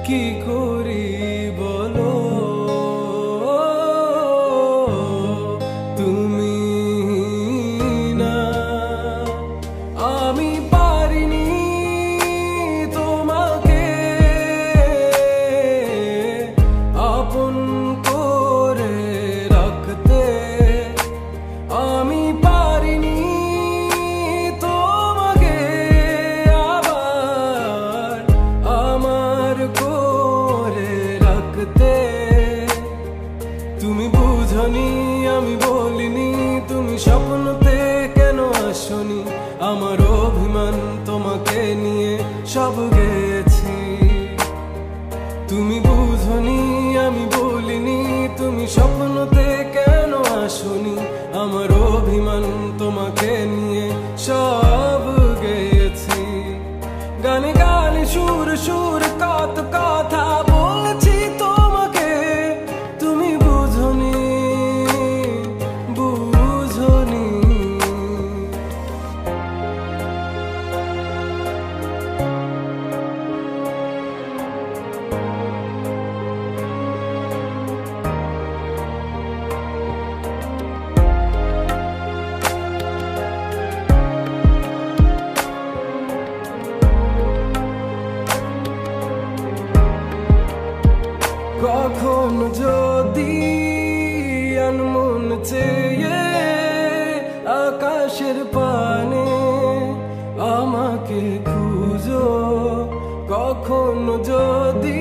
কি করি বলো, তুমি না আমি পারিনি তোমাকে আপন করে রাখতে, আমি পারিনি তোমাকে আবার আমার করে রাখতে। তুমি বুঝনি আমি বলিনি, তুমি স্বপ্নতে কেন আসনি, আমার অভিমান তোমাকে নিয়ে সব গেছি। তুমি বুঝনি আমি বলিনি, তুমি স্বপ্নতে কেন আসনি, আমার অভিমান তোমাকে নিয়ে সব গেছি। গানে গানে সুর সুর কত কথা বলছি তোমাকে, তুমি বুঝনি বুঝনি। কখন যদি আনমন চেয়ে আকাশের পানে আমাকে খুঁজো, কখন যদি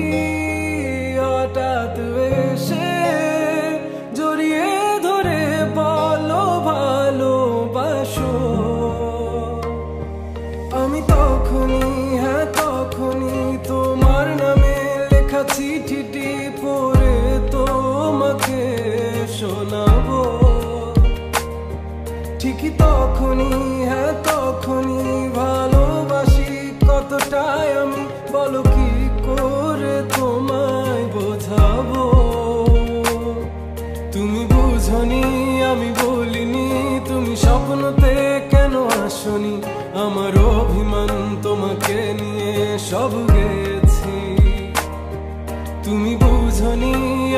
হঠাৎ এসে জড়িয়ে ধরে বলো ভালোবাসো, আমি তখনই হ্যাঁ তখনই তোমার নামে লেখা চিঠিটি পড়ে তোমাকে শোনাবো। ঠিকই তখনই হ্যাঁ তখনই ভালোবাসি কতটাই আমি, বলো কি করে তোমায় বোঝাবো। তুমি বুঝনি আমি বলিনি, তুমি স্বপ্নতে কেন আসনি, আমার অভিমান তোমাকে নিয়ে সব গেছি। তুমি বুঝনি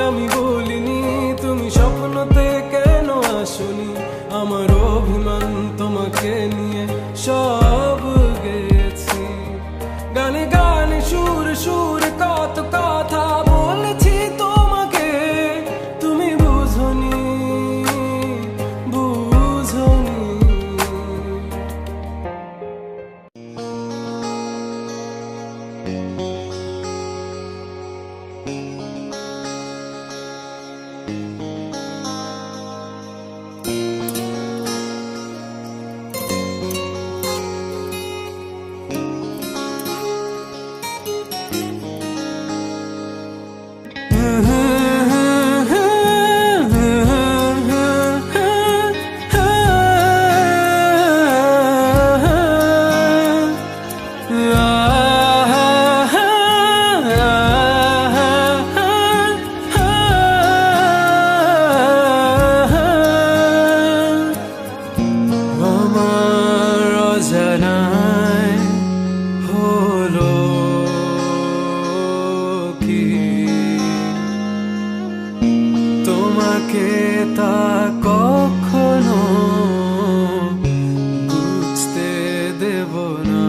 আমি বলিনি, তুমি স্বপ্নতে কেন আসনি, আমার অভিমান তোমাকে নিয়ে সব গেছি। গানে গানে সুর সুর কত কথা বলেছি তোমাকে, তুমি বুঝনি বুঝনি। আমার অজানায় হলো কি তোমাকে তা কখনো বুঝতে দেব না।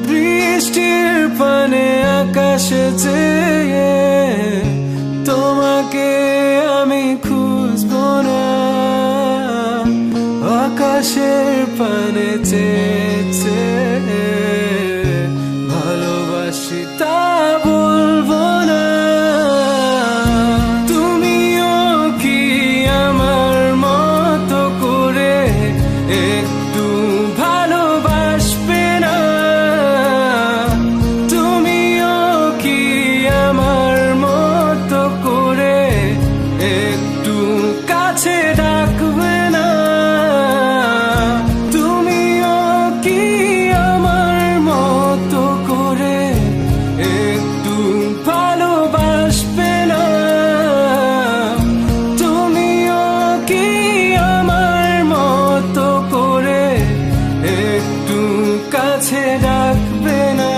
বৃষ্টির পানে আকাশে চেয়ে তোমাকে আমি খুঁজবো না, আকাশের পানে চেয়ে ভালোবাসি তা বলবো না। তুমিও কি আমার মতো করে একটু ভালোবাসবে না, তুমিও কি আমার মতো করে একটু কাছে ডাকবে না, তুমিও কি আমার মতো করে একটু ভালোবাসবে না, তুমিও কি আমার মতো করে একটু কাছে ডাকবে না।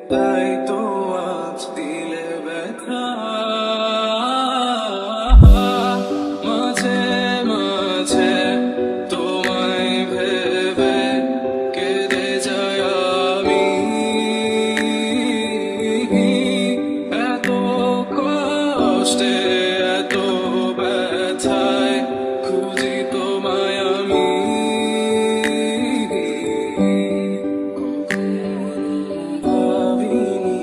তাই তো আজ দিলে ব্যথা মাঝে মাঝে তোমায় ভেবে কেঁদে যাই আমি এত কষ্টে এত ব্যথায় খুঁজি তোমায় আমি ভাবিনি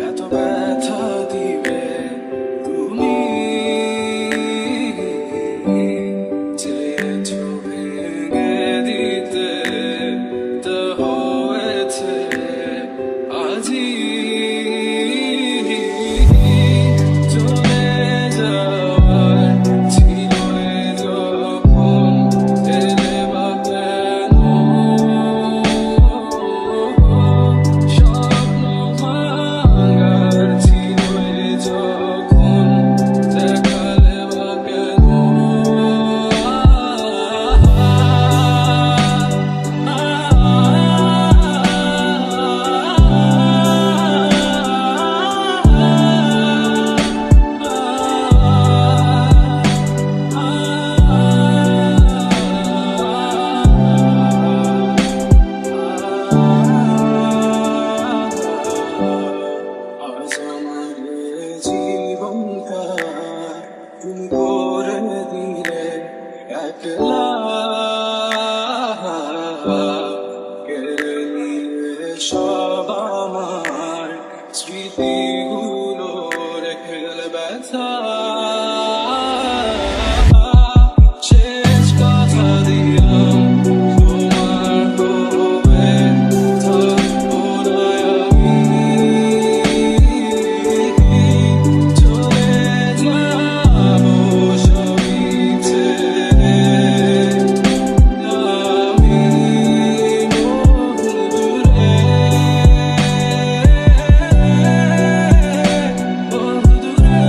এত ব্যথা দিবে তুমি চেয়েছো ভেঙে দিতে তা হয়েছে আজই চলে যাওয়ার ছিল যখন এলে বা কেন স্বপ্ন ভাঙার ছিল যখন দেখালে বা কেন আজ আমার জীবনটা তুমি করে দিলে একলা কেড়ে নিলে সব আমার স্মৃতিগুলো রেখে গেলে ব্যথা শেষ কথা দিলাম তোমার হবে থাকবো না আমি চলে যাবো সবই ছেড়ে আমি বহুদূরে বহুদূরে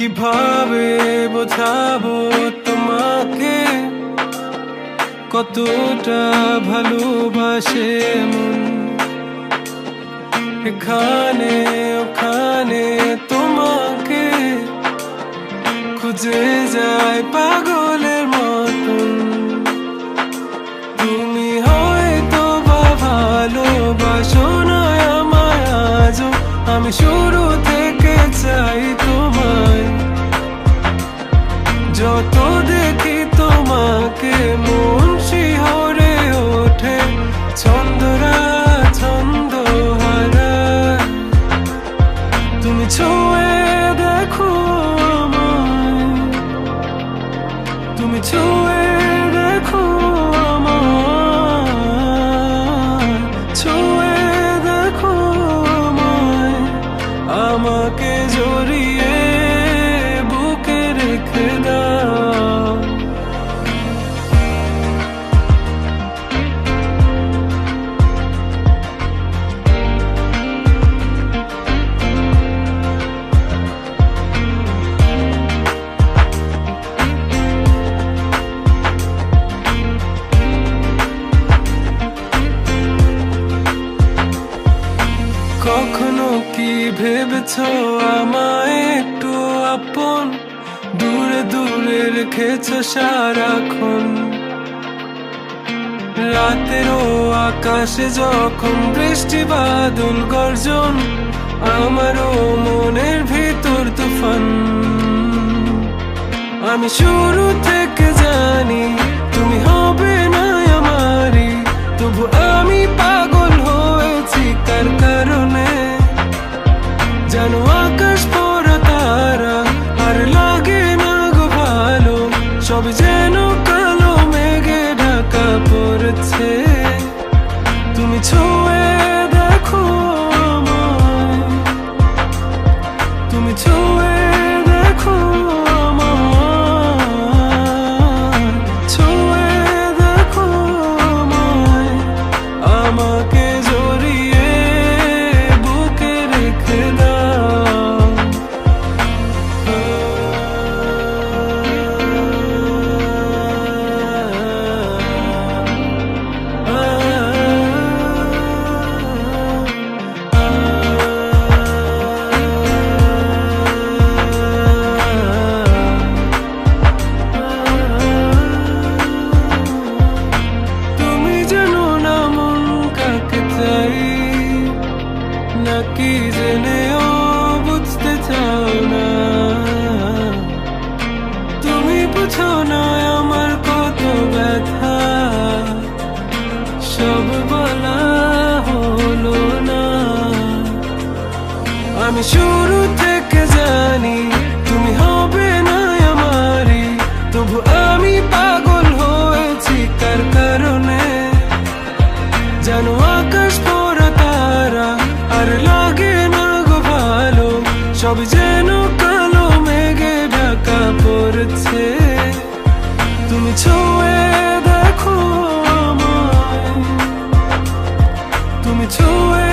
কিভাবে বোঝাবো তোমাকে কতটা ভালোবাসে মন। এখানে ওখানে তোমাকে খুঁজে যায় পাগলের মতন। তুমি হয়তো বা ভালোবাসো না আমায় আজও, আমি শুরু থেকে চাই তোমায়। যত দেখি তোমাকে মন শিহরে ওঠে, ছন্দরা ছন্দ হারায়। তুমি ছুঁয়ে দেখো আমায়, তুমি ছুঁয়ে দেখো আমায়, ছুঁয়ে দেখো আমায়। আমাকে জড়িয়ে বুকে রেখে দাও। কখনো কি ভেবেছো আমায় একটু আপন, দূরে দূরে রেখেছো সারাক্ষণ। রাতেরও আকাশে যখন বৃষ্টি বাদল গর্জন, আমারও মনের ভিতর তুফান। আমি শুরু থেকে জানি তুমি হবে না আমারই, তবু আমি পাগল হয়েছি কার কারণে। জানো আকাশ পড়া তারা আর লাগে না গো ভালো, সব যেন কালো মেঘে ঢাকা পড়েছে। তুমি ছুঁয়ে দেখো আমায়, তুমি ছুঁয়ে দেখো আমায়, ছুঁয়ে দেখো আমায়। আমাকে জড়িয়ে বুকে রেখে দাও। তুমি জানো না মন কাকে চাই, নাকি জেনেও বুঝতে চাও না। তুমি বুঝো না আমার কত ব্যথা, সব বলা হলো না। আমি শুরু থেকে জানি তুমি হবে না আমারই, তবু আমি পাগল হয়েছি কার কারণে। জানো আকাশ পড়া তারা আর লাগে না গো ভালো, সব যেন কালো মেঘে ঢাকা পড়েছে। তুমি ছুঁয়ে দেখো আমায়, তুমি ছুঁয়ে